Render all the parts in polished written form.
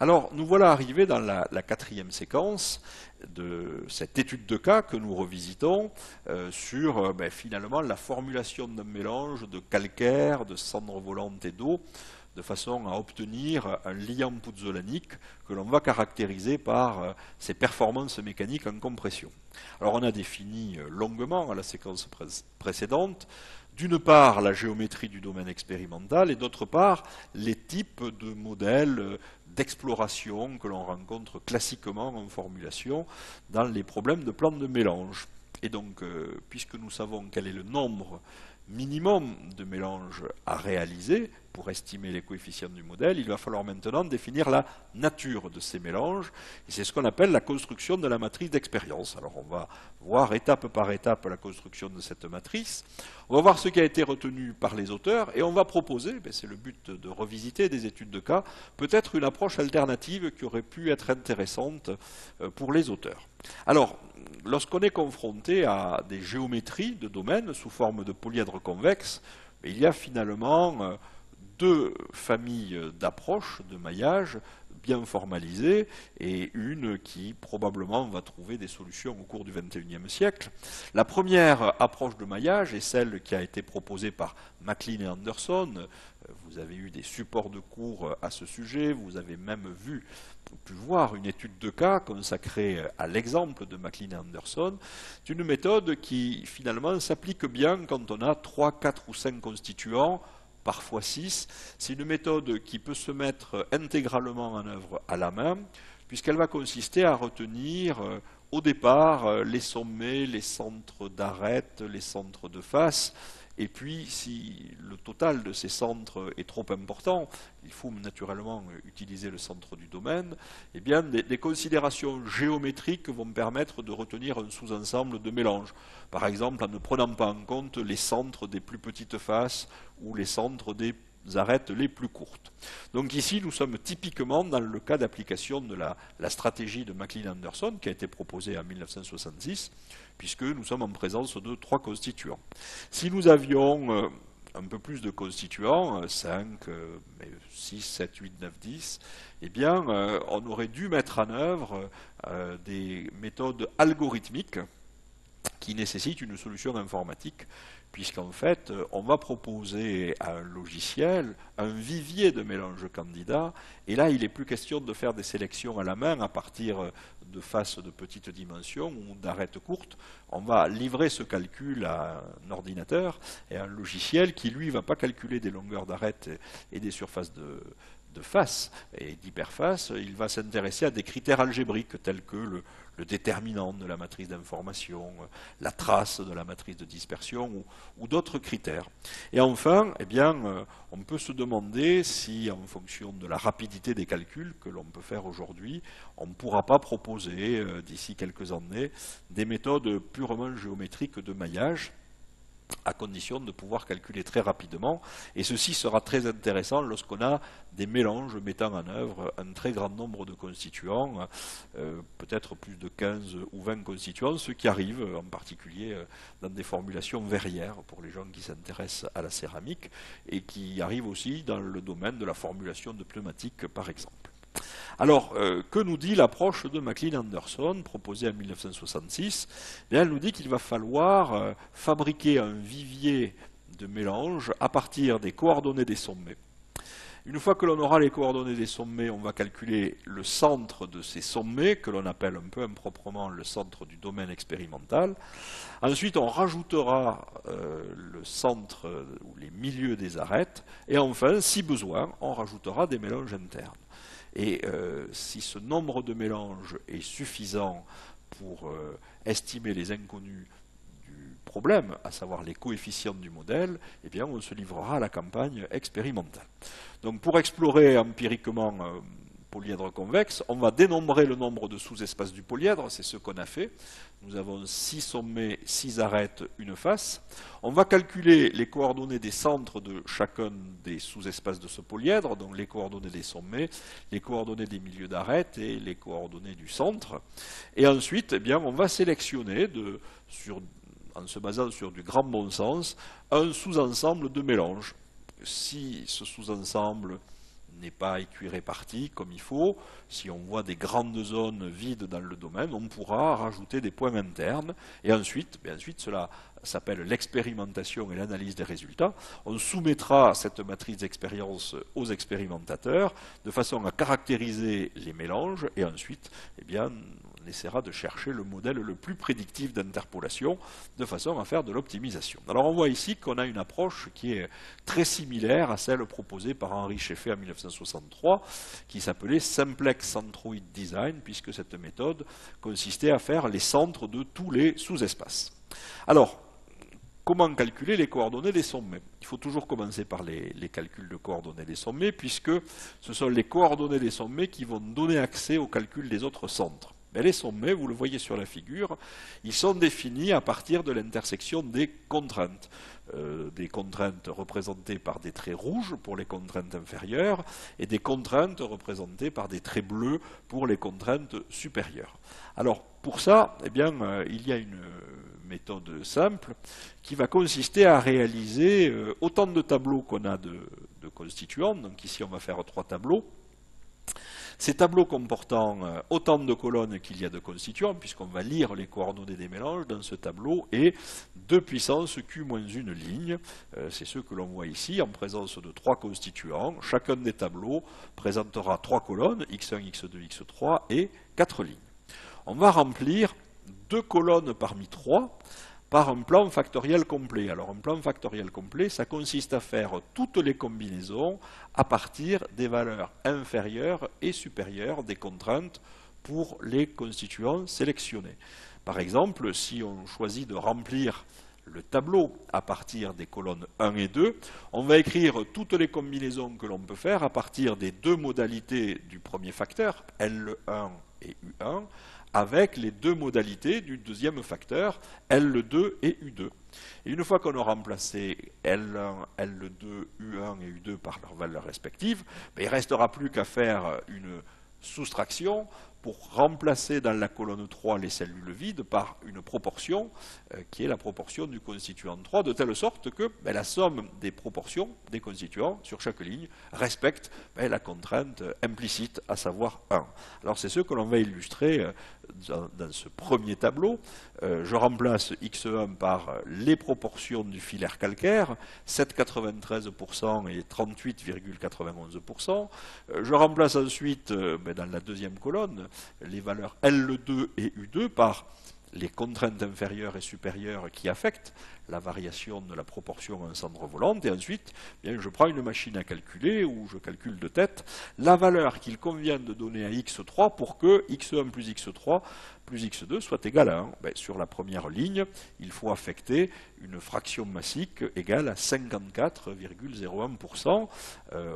Alors, nous voilà arrivés dans la quatrième séquence de cette étude de cas que nous revisitons sur finalement la formulation d'un mélange de calcaire, de cendres volantes et d'eau, de façon à obtenir un liant pouzzolanique que l'on va caractériser par ses performances mécaniques en compression. Alors on a défini longuement à la séquence précédente, d'une part la géométrie du domaine expérimental et d'autre part les types de modèles d'exploration que l'on rencontre classiquement en formulation dans les problèmes de plans de mélange. Et donc, puisque nous savons quel est le nombre minimum de mélanges à réaliser pour estimer les coefficients du modèle, il va falloir maintenant définir la nature de ces mélanges, et c'est ce qu'on appelle la construction de la matrice d'expérience. Alors on va voir étape par étape la construction de cette matrice, on va voir ce qui a été retenu par les auteurs, et on va proposer, c'est le but de revisiter des études de cas, peut-être une approche alternative qui aurait pu être intéressante pour les auteurs. Alors, lorsqu'on est confronté à des géométries de domaine sous forme de polyèdres convexes, il y a finalement deux familles d'approches de maillage bien formalisées et une qui probablement va trouver des solutions au cours du XXIe siècle. La première approche de maillage est celle qui a été proposée par MacLean et Anderson. Vous avez eu des supports de cours à ce sujet, vous avez même pu voir une étude de cas consacrée à l'exemple de MacLean et Anderson. C'est une méthode qui finalement s'applique bien quand on a 3, 4 ou 5 constituants, parfois 6. C'est une méthode qui peut se mettre intégralement en œuvre à la main, puisqu'elle va consister à retenir au départ les sommets, les centres d'arête, les centres de face. Et puis, si le total de ces centres est trop important, il faut naturellement utiliser le centre du domaine, eh bien, des considérations géométriques vont permettre de retenir un sous-ensemble de mélange. Par exemple, en ne prenant pas en compte les centres des plus petites faces ou les centres des arêtes les plus courtes. Donc ici, nous sommes typiquement dans le cas d'application de la stratégie de MacLean-Anderson qui a été proposée en 1966, puisque nous sommes en présence de 3 constituants. Si nous avions un peu plus de constituants, 5, 6, 7, 8, 9, 10, eh bien, on aurait dû mettre en œuvre des méthodes algorithmiques qui nécessitent une solution informatique, puisqu'en fait, on va proposer à un logiciel un vivier de mélange candidats, et là, il n'est plus question de faire des sélections à la main à partir de faces de petites dimensions ou d'arêtes courtes. On va livrer ce calcul à un ordinateur et à un logiciel qui, lui, ne va pas calculer des longueurs d'arêtes et des surfaces de face et d'hyperface. Il va s'intéresser à des critères algébriques tels que le déterminant de la matrice d'information, la trace de la matrice de dispersion ou d'autres critères. Et enfin, eh bien, on peut se demander si, en fonction de la rapidité des calculs que l'on peut faire aujourd'hui, on ne pourra pas proposer, d'ici quelques années, des méthodes purement géométriques de maillage, à condition de pouvoir calculer très rapidement. Et ceci sera très intéressant lorsqu'on a des mélanges mettant en œuvre un très grand nombre de constituants, peut-être plus de 15 ou 20 constituants, ce qui arrive en particulier dans des formulations verrières pour les gens qui s'intéressent à la céramique, et qui arrive aussi dans le domaine de la formulation de pneumatiques, par exemple. Alors, que nous dit l'approche de MacLean-Anderson, proposée en 1966 ? Elle nous dit qu'il va falloir fabriquer un vivier de mélange à partir des coordonnées des sommets. Une fois que l'on aura les coordonnées des sommets, on va calculer le centre de ces sommets, que l'on appelle un peu improprement le centre du domaine expérimental. Ensuite, on rajoutera le centre ou les milieux des arêtes. Et enfin, si besoin, on rajoutera des mélanges internes. Et si ce nombre de mélanges est suffisant pour estimer les inconnus du problème, à savoir les coefficients du modèle, eh bien on se livrera à la campagne expérimentale. Donc pour explorer empiriquement polyèdre convexe, on va dénombrer le nombre de sous-espaces du polyèdre, c'est ce qu'on a fait. Nous avons 6 sommets, 6 arêtes, une face. On va calculer les coordonnées des centres de chacun des sous-espaces de ce polyèdre, donc les coordonnées des sommets, les coordonnées des milieux d'arêtes et les coordonnées du centre. Et ensuite, eh bien, on va sélectionner, en se basant sur du grand bon sens, un sous-ensemble de mélange. Si ce sous-ensemble n'est pas écuit réparti comme il faut, si on voit des grandes zones vides dans le domaine, on pourra rajouter des points internes, et ensuite cela s'appelle l'expérimentation et l'analyse des résultats. On soumettra cette matrice d'expérience aux expérimentateurs de façon à caractériser les mélanges, et ensuite, eh bien, on essaiera de chercher le modèle le plus prédictif d'interpolation de façon à faire de l'optimisation. Alors on voit ici qu'on a une approche qui est très similaire à celle proposée par Henri Scheffé en 1963, qui s'appelait Simplex Centroid Design, puisque cette méthode consistait à faire les centres de tous les sous-espaces. Alors, comment calculer les coordonnées des sommets? Il faut toujours commencer par les calculs de coordonnées des sommets, puisque ce sont les coordonnées des sommets qui vont donner accès au calcul des autres centres. Mais les sommets, vous le voyez sur la figure, ils sont définis à partir de l'intersection des contraintes représentées par des traits rouges pour les contraintes inférieures et des contraintes représentées par des traits bleus pour les contraintes supérieures. Alors, pour ça, eh bien, il y a une méthode simple qui va consister à réaliser autant de tableaux qu'on a de constituants. Donc ici, on va faire 3 tableaux. Ces tableaux comportant autant de colonnes qu'il y a de constituants, puisqu'on va lire les coordonnées des mélanges dans ce tableau, et 2 puissance Q-1 ligne. C'est ce que l'on voit ici, en présence de 3 constituants. Chacun des tableaux présentera 3 colonnes, x1, x2, x3, et 4 lignes. On va remplir 2 colonnes parmi 3 par un plan factoriel complet. Alors un plan factoriel complet, ça consiste à faire toutes les combinaisons à partir des valeurs inférieures et supérieures des contraintes pour les constituants sélectionnés. Par exemple, si on choisit de remplir le tableau à partir des colonnes 1 et 2, on va écrire toutes les combinaisons que l'on peut faire à partir des 2 modalités du premier facteur, L1 et U1, avec les 2 modalités du deuxième facteur, L2 et U2. Et une fois qu'on a remplacé L1, L2, U1 et U2 par leurs valeurs respectives, il ne restera plus qu'à faire une soustraction pour remplacer dans la colonne 3 les cellules vides par une proportion qui est la proportion du constituant 3, de telle sorte que la somme des proportions des constituants sur chaque ligne respecte la contrainte implicite, à savoir 1. Alors c'est ce que l'on va illustrer dans ce premier tableau. Je remplace x1 par les proportions du filaire calcaire, 7,93% et 38,91%. Je remplace ensuite dans la deuxième colonne les valeurs L2 et U2 par les contraintes inférieures et supérieures qui affectent la variation de la proportion en cendre volante, et ensuite je prends une machine à calculer où je calcule de tête la valeur qu'il convient de donner à x3 pour que x1 plus x3 plus x2 soit égal à 1. Sur la première ligne, il faut affecter une fraction massique égale à 54,01%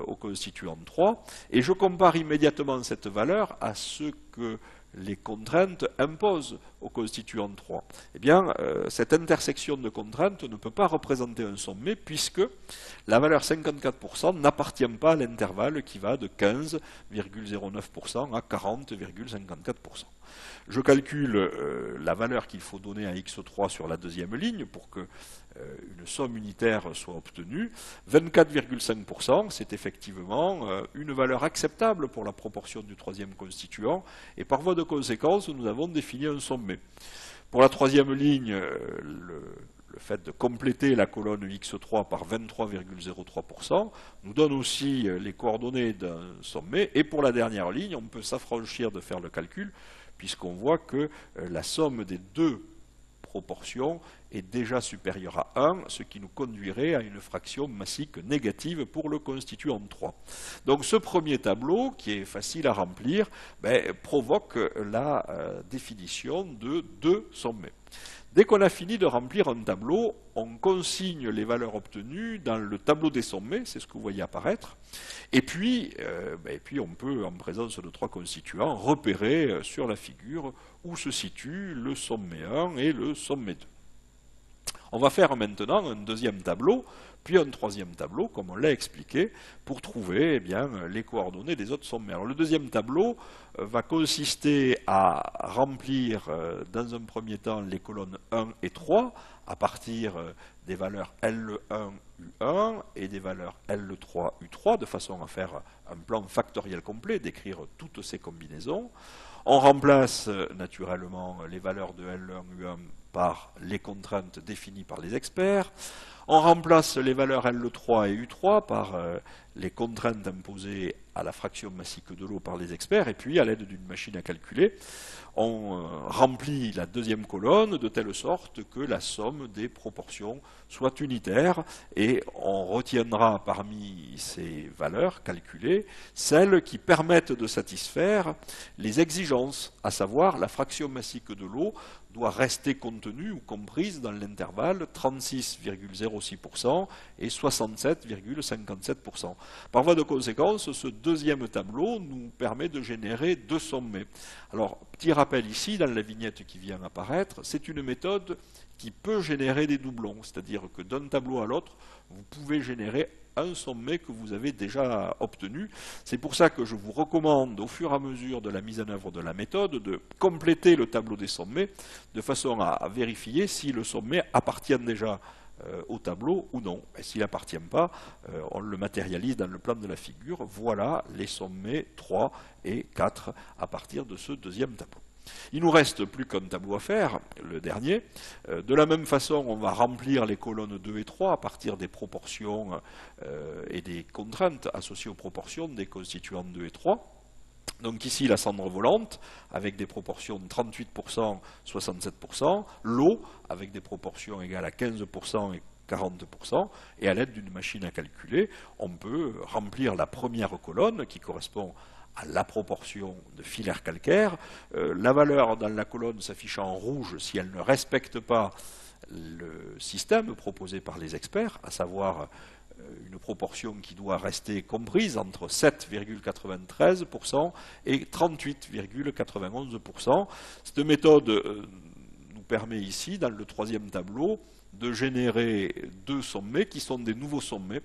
au constituant 3, et je compare immédiatement cette valeur à ce que les contraintes imposent au constituant 3. Eh bien, cette intersection de contraintes ne peut pas représenter un sommet puisque la valeur 54% n'appartient pas à l'intervalle qui va de 15,09% à 40,54%. Je calcule la valeur qu'il faut donner à x3 sur la deuxième ligne pour que une somme unitaire soit obtenue. 24,5%, c'est effectivement une valeur acceptable pour la proportion du troisième constituant, et par voie de conséquence, nous avons défini un sommet. Pour la troisième ligne, le fait de compléter la colonne x3 par 23,03% nous donne aussi les coordonnées d'un sommet, et pour la dernière ligne, on peut s'affranchir de faire le calcul, puisqu'on voit que la somme des 2 proportion est déjà supérieure à 1, ce qui nous conduirait à une fraction massique négative pour le constituant 3. Donc ce premier tableau, qui est facile à remplir, provoque la définition de 2 sommets. Dès qu'on a fini de remplir un tableau, on consigne les valeurs obtenues dans le tableau des sommets, c'est ce que vous voyez apparaître, et puis on peut, en présence de 3 constituants, repérer sur la figure où se situe le sommet 1 et le sommet 2. On va faire maintenant un deuxième tableau, puis un troisième tableau, comme on l'a expliqué, pour trouver les coordonnées des autres sommets. Alors, le deuxième tableau va consister à remplir dans un premier temps les colonnes 1 et 3 à partir des valeurs L1, U1 et des valeurs L3, U3, de façon à faire un plan factoriel complet, d'écrire toutes ces combinaisons. On remplace naturellement les valeurs de L1, U1 par les contraintes définies par les experts. On remplace les valeurs L3 et U3 par les contraintes imposées à la fraction massique de l'eau par les experts, et puis à l'aide d'une machine à calculer, on remplit la deuxième colonne de telle sorte que la somme des proportions soit unitaire, et on retiendra parmi ces valeurs calculées celles qui permettent de satisfaire les exigences, à savoir la fraction massique de l'eau doit rester contenue ou comprise dans l'intervalle 36,06% et 67,57%. Par voie de conséquence, ce deuxième tableau nous permet de générer deux sommets. Alors, petit rappel ici, dans la vignette qui vient apparaître, c'est une méthode qui peut générer des doublons, c'est-à-dire que d'un tableau à l'autre, vous pouvez générer un sommet que vous avez déjà obtenu. C'est pour ça que je vous recommande, au fur et à mesure de la mise en œuvre de la méthode, de compléter le tableau des sommets, de façon à vérifier si le sommet appartient déjà au tableau ou non. Et s'il n'appartient pas, on le matérialise dans le plan de la figure. Voilà les sommets 3 et 4 à partir de ce deuxième tableau. Il nous reste plus qu'un tableau à faire, le dernier. De la même façon, on va remplir les colonnes 2 et 3 à partir des proportions et des contraintes associées aux proportions des constituants 2 et 3. Donc ici, la cendre volante, avec des proportions de 38%, 67%, l'eau, avec des proportions égales à 15% et 40%, et à l'aide d'une machine à calculer, on peut remplir la première colonne qui correspond à la proportion de filaire calcaire. La valeur dans la colonne s'affiche en rouge si elle ne respecte pas le système proposé par les experts, à savoir une proportion qui doit rester comprise entre 7,93% et 38,91%. Cette méthode nous permet ici, dans le troisième tableau, de générer deux sommets qui sont des nouveaux sommets,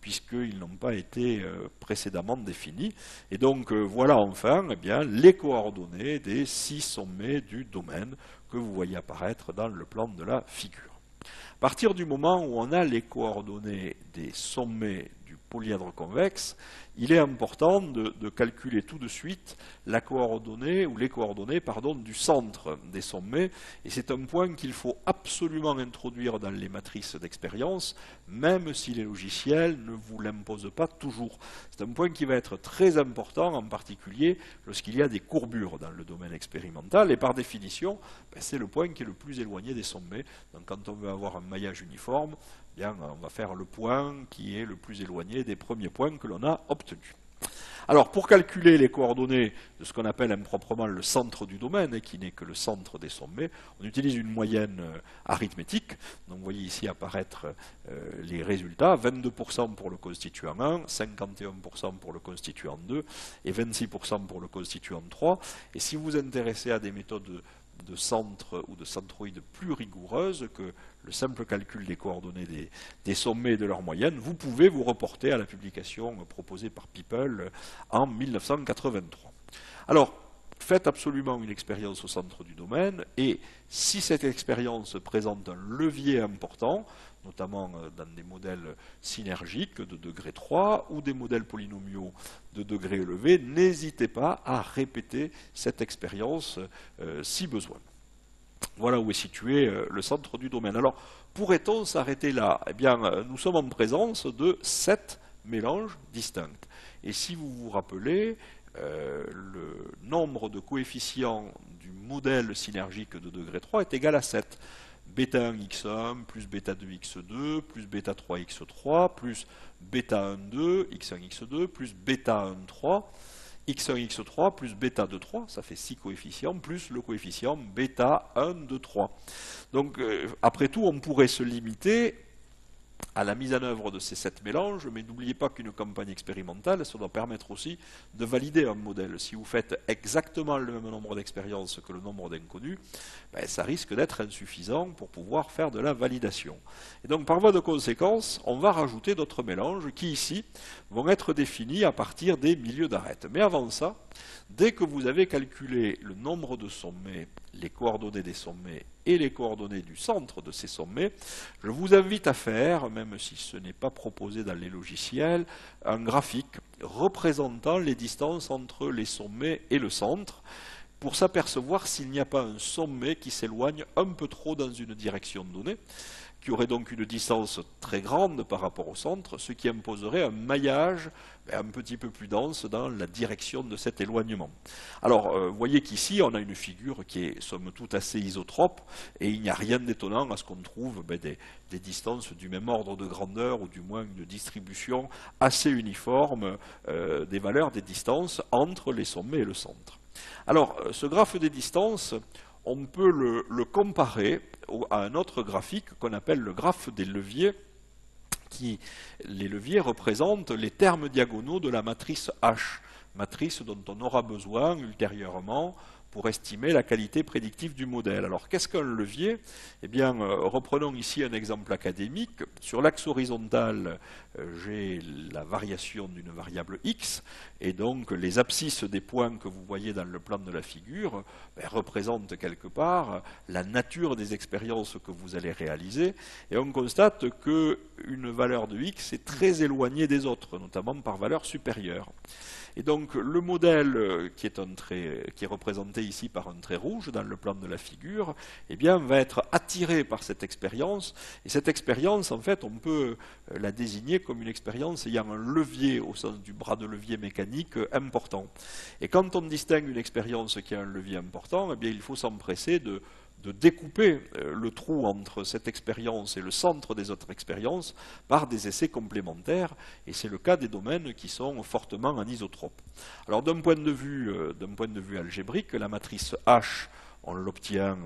puisqu'ils n'ont pas été précédemment définis. Et donc voilà enfin les coordonnées des 6 sommets du domaine que vous voyez apparaître dans le plan de la figure. À partir du moment où on a les coordonnées des sommets du polyèdre convexe, il est important de calculer tout de suite la coordonnée ou les coordonnées du centre des sommets, et c'est un point qu'il faut absolument introduire dans les matrices d'expérience, même si les logiciels ne vous l'imposent pas toujours. C'est un point qui va être très important, en particulier lorsqu'il y a des courbures dans le domaine expérimental, et par définition, c'est le point qui est le plus éloigné des sommets. Donc quand on veut avoir un maillage uniforme, on va faire le point qui est le plus éloigné des premiers points que l'on a obtenus. Alors, pour calculer les coordonnées de ce qu'on appelle improprement le centre du domaine, qui n'est que le centre des sommets, on utilise une moyenne arithmétique. Donc, vous voyez ici apparaître les résultats, 22% pour le constituant 1, 51% pour le constituant 2 et 26% pour le constituant 3. Et si vous vous intéressez à des méthodes de centre ou de centroïde plus rigoureuses que le simple calcul des coordonnées des sommets et de leur moyenne, vous pouvez vous reporter à la publication proposée par People en 1983. Alors, faites absolument une expérience au centre du domaine, et si cette expérience présente un levier important, notamment dans des modèles synergiques de degré 3 ou des modèles polynomiaux de degré élevé, n'hésitez pas à répéter cette expérience si besoin. Voilà où est situé le centre du domaine. Alors, pourrait-on s'arrêter là? Eh bien, nous sommes en présence de 7 mélanges distincts. Et si vous vous rappelez, le nombre de coefficients du modèle synergique de degré 3 est égal à 7. Bêta 1 x1 plus bêta 2 x2 plus bêta 3 x3 plus bêta 1 2 x1 x2 plus bêta 1 3 x1 x3 plus bêta 2 3, ça fait 6 coefficients, plus le coefficient bêta 1 2 3. Donc après tout, on pourrait se limiter à la mise en œuvre de ces 7 mélanges, mais n'oubliez pas qu'une campagne expérimentale, ça doit permettre aussi de valider un modèle. Si vous faites exactement le même nombre d'expériences que le nombre d'inconnus, ça risque d'être insuffisant pour pouvoir faire de la validation. Et donc par voie de conséquence, on va rajouter d'autres mélanges qui ici vont être définis à partir des milieux d'arête. Mais avant ça, dès que vous avez calculé le nombre de sommets les coordonnées des sommets et les coordonnées du centre de ces sommets, je vous invite à faire, même si ce n'est pas proposé dans les logiciels, un graphique représentant les distances entre les sommets et le centre, pour s'apercevoir s'il n'y a pas un sommet qui s'éloigne un peu trop dans une direction donnée, qui aurait donc une distance très grande par rapport au centre, ce qui imposerait un maillage un petit peu plus dense dans la direction de cet éloignement. Alors, vous voyez qu'ici, on a une figure qui est, somme toute, assez isotrope, et il n'y a rien d'étonnant à ce qu'on trouve des distances du même ordre de grandeur, ou du moins une distribution assez uniforme des valeurs des distances entre les sommets et le centre. Alors, ce graphe des distances, on peut le comparer à un autre graphique qu'on appelle le graphe des leviers, les leviers représentent les termes diagonaux de la matrice H, matrice dont on aura besoin ultérieurement pour estimer la qualité prédictive du modèle. Alors, qu'est-ce qu'un levier? Eh bien, reprenons ici un exemple académique. Sur l'axe horizontal, j'ai la variation d'une variable x, et donc les abscisses des points que vous voyez dans le plan de la figure représentent quelque part la nature des expériences que vous allez réaliser, et on constate qu'une valeur de x est très éloignée des autres, notamment par valeur supérieure. Et donc le modèle qui est représenté ici par un trait rouge dans le plan de la figure, eh bien, va être attiré par cette expérience. Et cette expérience, en fait, on peut la désigner comme une expérience ayant un levier au sens du bras de levier mécanique important. Et quand on distingue une expérience qui a un levier important, eh bien, il faut s'empresser de découper le trou entre cette expérience et le centre des autres expériences par des essais complémentaires, et c'est le cas des domaines qui sont fortement anisotropes. Alors d'un point de vue algébrique, la matrice H, on l'obtient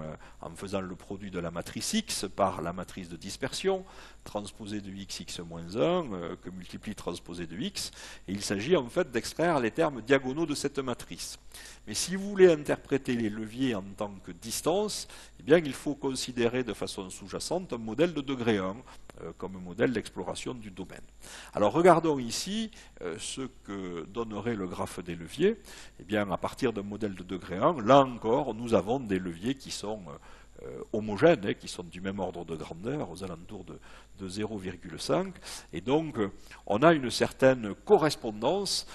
en faisant le produit de la matrice X par la matrice de dispersion, transposée de x moins 1, que multiplie transposée de x, et il s'agit en fait d'extraire les termes diagonaux de cette matrice. Mais si vous voulez interpréter les leviers en tant que distance, eh bien, il faut considérer de façon sous-jacente un modèle de degré 1, comme modèle d'exploration du domaine. Alors regardons ici ce que donnerait le graphe des leviers. Eh bien, à partir d'un modèle de degré 1, là encore, nous avons des leviers qui sont homogènes, qui sont du même ordre de grandeur, aux alentours de 0,5, et donc on a une certaine correspondance,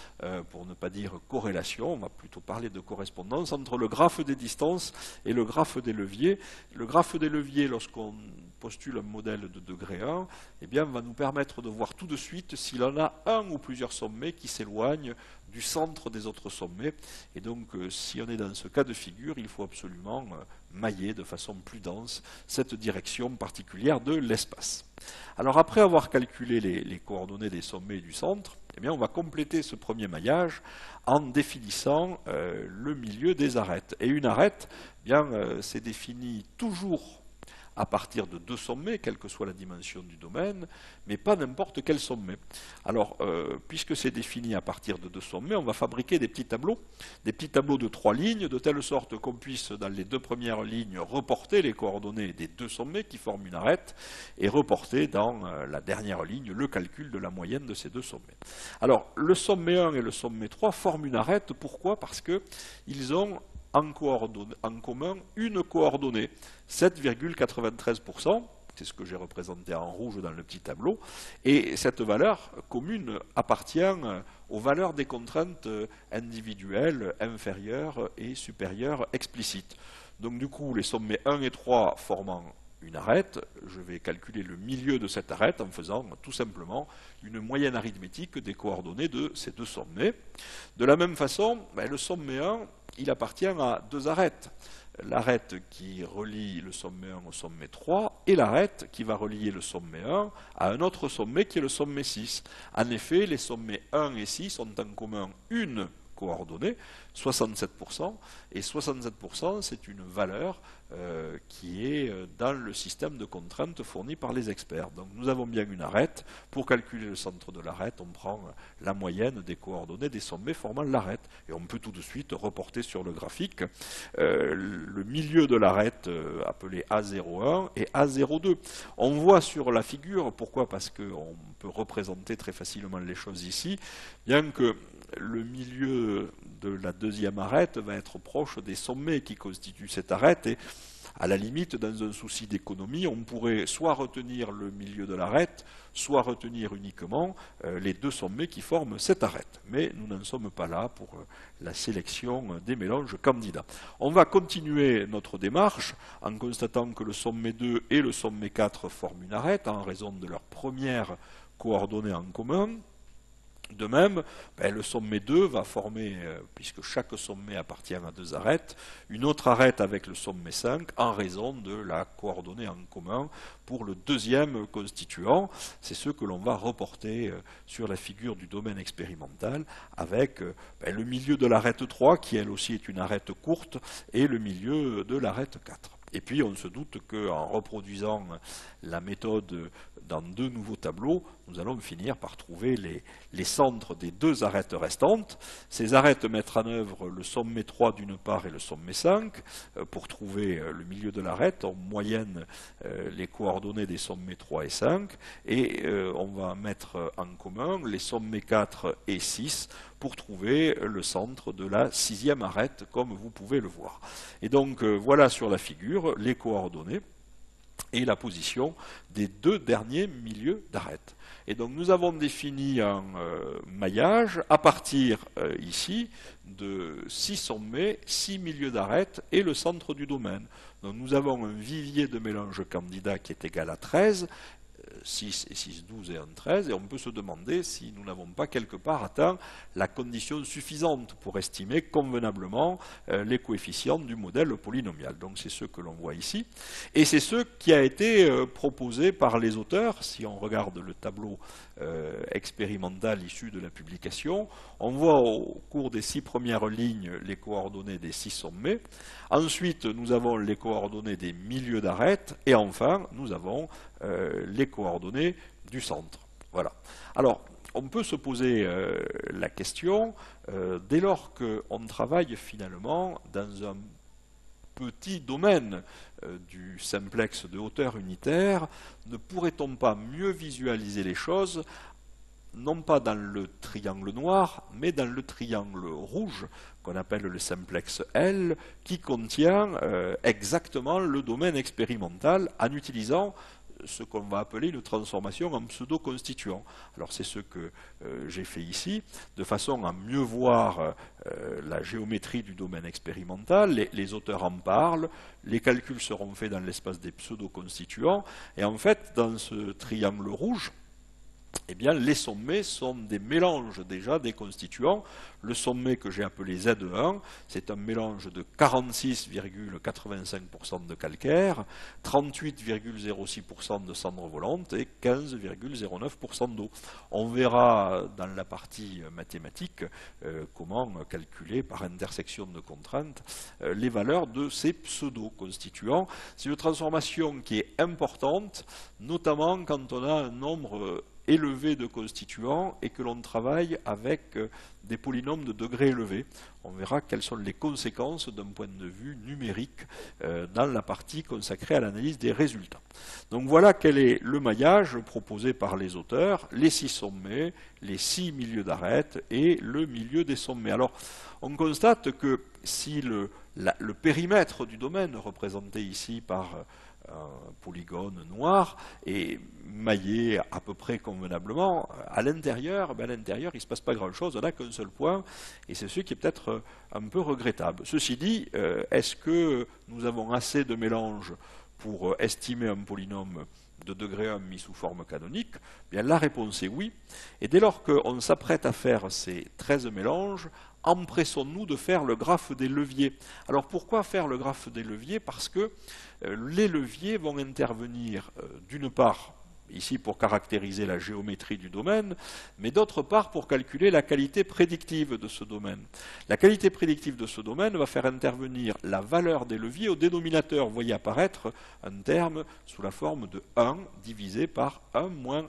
pour ne pas dire corrélation, on va plutôt parler de correspondance, entre le graphe des distances et le graphe des leviers. Le graphe des leviers, lorsqu'on postule un modèle de degré 1, eh bien, va nous permettre de voir tout de suite s'il en a un ou plusieurs sommets qui s'éloignent du centre des autres sommets. Et donc, si on est dans ce cas de figure, il faut absolument mailler de façon plus dense cette direction particulière de l'espace. Alors, après avoir calculé les coordonnées des sommets et du centre, eh bien, on va compléter ce premier maillage en définissant le milieu des arêtes. Et une arête, eh bien, c'est défini toujours à partir de deux sommets, quelle que soit la dimension du domaine, mais pas n'importe quel sommet. Alors, puisque c'est défini à partir de deux sommets, on va fabriquer des petits tableaux de 3 lignes, de telle sorte qu'on puisse, dans les deux premières lignes, reporter les coordonnées des deux sommets qui forment une arête, et reporter dans la dernière ligne le calcul de la moyenne de ces deux sommets. Alors, le sommet 1 et le sommet 3 forment une arête. Pourquoi? Parce qu'ils ont en commun une coordonnée, 7,93%, c'est ce que j'ai représenté en rouge dans le petit tableau, et cette valeur commune appartient aux valeurs des contraintes individuelles inférieures et supérieures explicites. Donc du coup, les sommets 1 et 3 formant une arête, je vais calculer le milieu de cette arête en faisant tout simplement une moyenne arithmétique des coordonnées de ces deux sommets. De la même façon, le sommet 1, il appartient à deux arêtes. L'arête qui relie le sommet 1 au sommet 3 et l'arête qui va relier le sommet 1 à un autre sommet qui est le sommet 6. En effet, les sommets 1 et 6 ont en commun une coordonnée, 67%, et 67% c'est une valeur qui est dans le système de contraintes fourni par les experts. Donc nous avons bien une arête. Pour calculer le centre de l'arête, on prend la moyenne des coordonnées des sommets formant l'arête. Et on peut tout de suite reporter sur le graphique le milieu de l'arête appelé A01 et A02. On voit sur la figure, pourquoi? Parce qu'on peut représenter très facilement les choses ici, bien que le milieu de la deuxième arête va être proche des sommets qui constituent cette arête. Et à la limite, dans un souci d'économie, on pourrait soit retenir le milieu de l'arête, soit retenir uniquement les deux sommets qui forment cette arête. Mais nous n'en sommes pas là pour la sélection des mélanges candidats. On va continuer notre démarche en constatant que le sommet 2 et le sommet 4 forment une arête en raison de leur première coordonnée en commun. De même, le sommet 2 va former, puisque chaque sommet appartient à deux arêtes, une autre arête avec le sommet 5 en raison de la coordonnée en commun pour le deuxième constituant. C'est ce que l'on va reporter sur la figure du domaine expérimental avec le milieu de l'arête 3 qui elle aussi est une arête courte et le milieu de l'arête 4. Et puis on se doute qu'en reproduisant la méthode dans deux nouveaux tableaux, nous allons finir par trouver les centres des deux arêtes restantes. Ces arêtes mettent en œuvre le sommet 3 d'une part et le sommet 5 pour trouver le milieu de l'arête, en moyenne les coordonnées des sommets 3 et 5, et on va mettre en commun les sommets 4 et 6 pour trouver le centre de la sixième arête, comme vous pouvez le voir. Et donc voilà sur la figure les coordonnées et la position des deux derniers milieux d'arête. Et donc nous avons défini un maillage à partir ici de 6 sommets, 6 milieux d'arête et le centre du domaine. Donc nous avons un vivier de mélange candidat qui est égal à 13, 6 et 6, 12 et 1, 13, et on peut se demander si nous n'avons pas quelque part atteint la condition suffisante pour estimer convenablement les coefficients du modèle polynomial. Donc c'est ce que l'on voit ici, et c'est ce qui a été proposé par les auteurs. Si on regarde le tableau expérimental issu de la publication, on voit au cours des 6 premières lignes les coordonnées des 6 sommets, ensuite nous avons les coordonnées des milieux d'arête, et enfin nous avons les coordonnées du centre. Voilà. Alors, on peut se poser la question, dès lors qu'on travaille finalement dans un petit domaine du simplex de hauteur unitaire, ne pourrait-on pas mieux visualiser les choses, non pas dans le triangle noir, mais dans le triangle rouge, qu'on appelle le simplex L, qui contient exactement le domaine expérimental en utilisant ce qu'on va appeler une transformation en pseudo-constituant. Alors c'est ce que j'ai fait ici, de façon à mieux voir la géométrie du domaine expérimental. Les auteurs en parlent, les calculs seront faits dans l'espace des pseudo-constituants, et en fait, dans ce triangle rouge, eh bien, les sommets sont des mélanges déjà des constituants. Le sommet que j'ai appelé Z1, c'est un mélange de 46,85% de calcaire, 38,06% de cendres volantes et 15,09% d'eau. On verra dans la partie mathématique comment calculer par intersection de contraintes les valeurs de ces pseudo-constituants. C'est une transformation qui est importante, notamment quand on a un nombre élevé de constituants et que l'on travaille avec des polynômes de degré élevé. On verra quelles sont les conséquences d'un point de vue numérique dans la partie consacrée à l'analyse des résultats. Donc voilà quel est le maillage proposé par les auteurs, les 6 sommets, les 6 milieux d'arête et le milieu des sommets. Alors on constate que si le périmètre du domaine représenté ici par un polygone noir est maillé à peu près convenablement, à l'intérieur, il ne se passe pas grand-chose, on n'a qu'un seul point, et c'est ce qui est peut-être un peu regrettable. Ceci dit, est-ce que nous avons assez de mélanges pour estimer un polynôme de degré 1 mis sous forme canonique? Bien, la réponse est oui, et dès lors qu'on s'apprête à faire ces 13 mélanges, empressons-nous de faire le graphe des leviers. Alors pourquoi faire le graphe des leviers? Parce que les leviers vont intervenir d'une part ici pour caractériser la géométrie du domaine, mais d'autre part pour calculer la qualité prédictive de ce domaine. La qualité prédictive de ce domaine va faire intervenir la valeur des leviers au dénominateur. Vous voyez apparaître un terme sous la forme de 1 divisé par 1 moins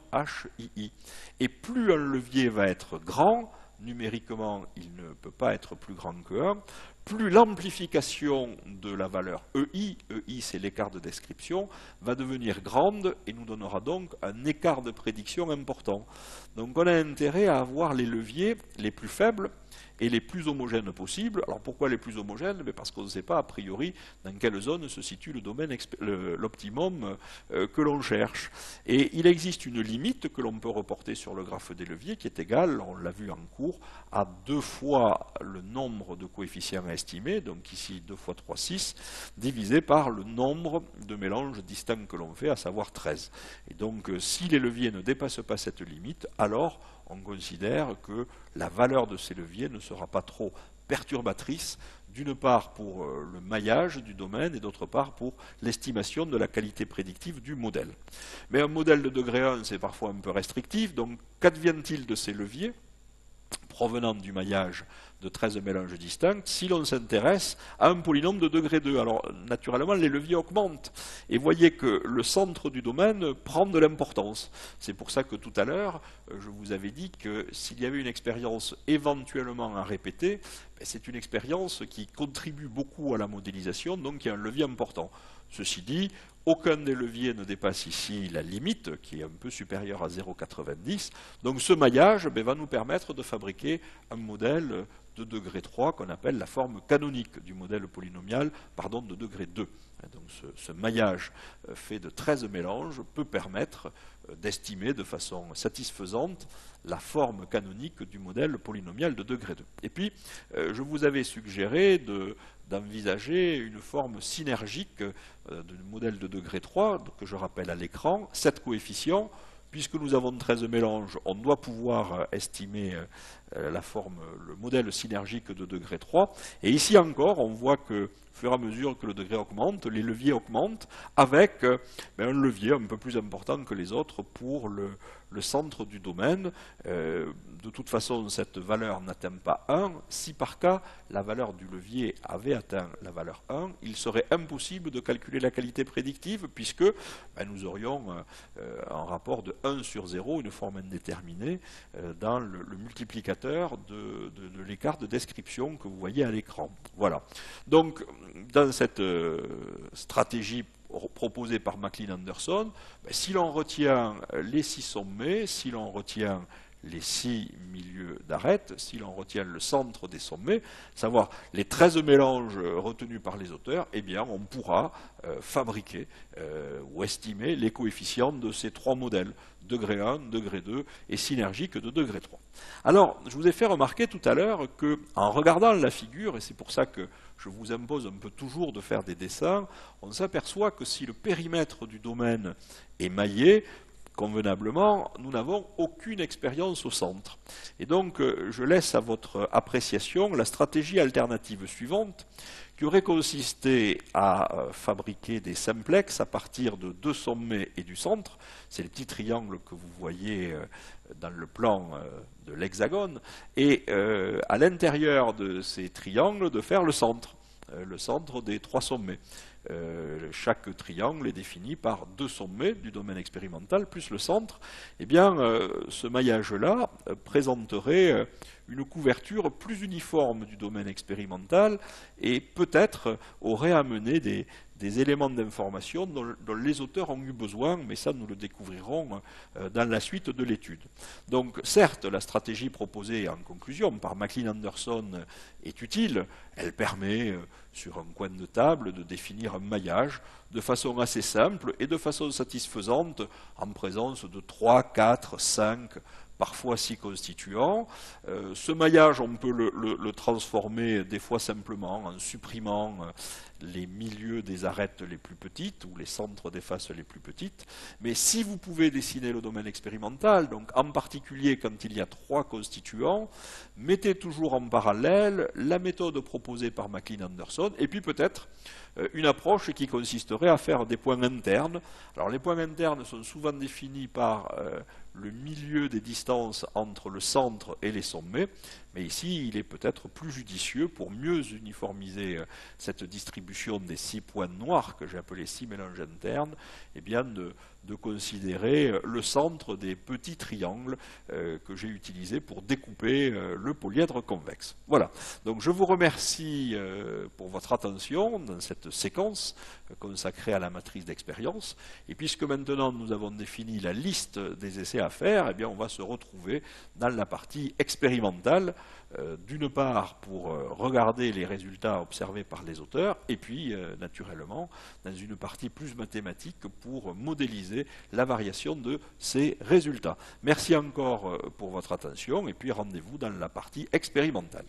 HII. Et plus un levier va être grand, numériquement, il ne peut pas être plus grand que 1, plus l'amplification de la valeur EI c'est l'écart de description, va devenir grande et nous donnera donc un écart de prédiction important. Donc on a intérêt à avoir les leviers les plus faibles et les plus homogènes possibles. Alors pourquoi les plus homogènes? Parce qu'on ne sait pas a priori dans quelle zone se situe le domaine, l'optimum que l'on cherche. Et il existe une limite que l'on peut reporter sur le graphe des leviers qui est égale, on l'a vu en cours, à 2 fois le nombre de coefficients à estimer, donc ici 2 fois 3, 6, divisé par le nombre de mélanges distincts que l'on fait, à savoir 13. Et donc si les leviers ne dépassent pas cette limite, alors on considère que la valeur de ces leviers ne sera pas trop perturbatrice, d'une part pour le maillage du domaine et d'autre part pour l'estimation de la qualité prédictive du modèle. Mais un modèle de degré 1, c'est parfois un peu restrictif, donc qu'advient-il de ces leviers provenant du maillage de 13 mélanges distincts si l'on s'intéresse à un polynôme de degré 2? Alors, naturellement, les leviers augmentent. Et voyez que le centre du domaine prend de l'importance. C'est pour ça que tout à l'heure, je vous avais dit que s'il y avait une expérience éventuellement à répéter, c'est une expérience qui contribue beaucoup à la modélisation, donc il y a un levier important. Ceci dit, aucun des leviers ne dépasse ici la limite, qui est un peu supérieure à 0,90. Donc ce maillage va nous permettre de fabriquer un modèle de degré 3 qu'on appelle la forme canonique du modèle polynomial de degré 2. Donc ce maillage fait de 13 mélanges peut permettre d'estimer de façon satisfaisante la forme canonique du modèle polynomial de degré 2. Et puis, je vous avais suggéré d'envisager une forme synergique du modèle de degré 3, que je rappelle à l'écran, 7 coefficients. Puisque nous avons 13 mélanges, on doit pouvoir estimer le modèle synergique de degré 3. Et ici encore, on voit que, au fur et à mesure que le degré augmente, les leviers augmentent avec un levier un peu plus important que les autres pour le centre du domaine. De toute façon, cette valeur n'atteint pas 1. Si par cas, la valeur du levier avait atteint la valeur 1, il serait impossible de calculer la qualité prédictive puisque nous aurions un rapport de 1 sur 0, une forme indéterminée, dans le multiplicateur de l'écart de description que vous voyez à l'écran. Voilà. Donc, dans cette stratégie proposée par McLean-Anderson, si l'on retient les 6 sommets, si l'on retient les 6 milieux d'arête, si l'on retient le centre des sommets, savoir les 13 mélanges retenus par les auteurs, eh bien on pourra fabriquer ou estimer les coefficients de ces 3 modèles, degré 1, degré 2 et synergique de degré 3. Alors, je vous ai fait remarquer tout à l'heure qu'en regardant la figure, et c'est pour ça que je vous impose un peu toujours de faire des dessins, on s'aperçoit que si le périmètre du domaine est maillé, convenablement, nous n'avons aucune expérience au centre. Et donc, je laisse à votre appréciation la stratégie alternative suivante, qui aurait consisté à fabriquer des simplex à partir de 2 sommets et du centre. C'est les petits triangles que vous voyez dans le plan de l'hexagone. Et à l'intérieur de ces triangles, de faire le centre des 3 sommets. Chaque triangle est défini par 2 sommets du domaine expérimental plus le centre. Eh bien, ce maillage-là présenterait une couverture plus uniforme du domaine expérimental et peut-être aurait amené des éléments d'information dont les auteurs ont eu besoin, mais ça nous le découvrirons dans la suite de l'étude. Donc certes, la stratégie proposée en conclusion par McLean-Anderson est utile, elle permet sur un coin de table de définir un maillage de façon assez simple et de façon satisfaisante en présence de 3, 4, 5, parfois 6 constituants. Ce maillage, on peut le transformer des fois simplement en supprimant les milieux des arêtes les plus petites ou les centres des faces les plus petites. Mais si vous pouvez dessiner le domaine expérimental, donc en particulier quand il y a 3 constituants, mettez toujours en parallèle la méthode proposée par McLean-Anderson et puis peut-être une approche qui consisterait à faire des points internes. Alors les points internes sont souvent définis par le milieu des distances entre le centre et les sommets, mais ici il est peut-être plus judicieux pour mieux uniformiser cette distribution des 6 points noirs que j'ai appelés 6 mélanges internes, eh bien de considérer le centre des petits triangles que j'ai utilisés pour découper le polyèdre convexe. Voilà, donc je vous remercie pour votre attention dans cette séquence consacrée à la matrice d'expérience, et puisque maintenant nous avons défini la liste des essais à faire, eh bien on va se retrouver dans la partie expérimentale d'une part pour regarder les résultats observés par les auteurs, et puis naturellement dans une partie plus mathématique pour modéliser la variation de ces résultats. Merci encore pour votre attention, et puis rendez-vous dans la partie expérimentale.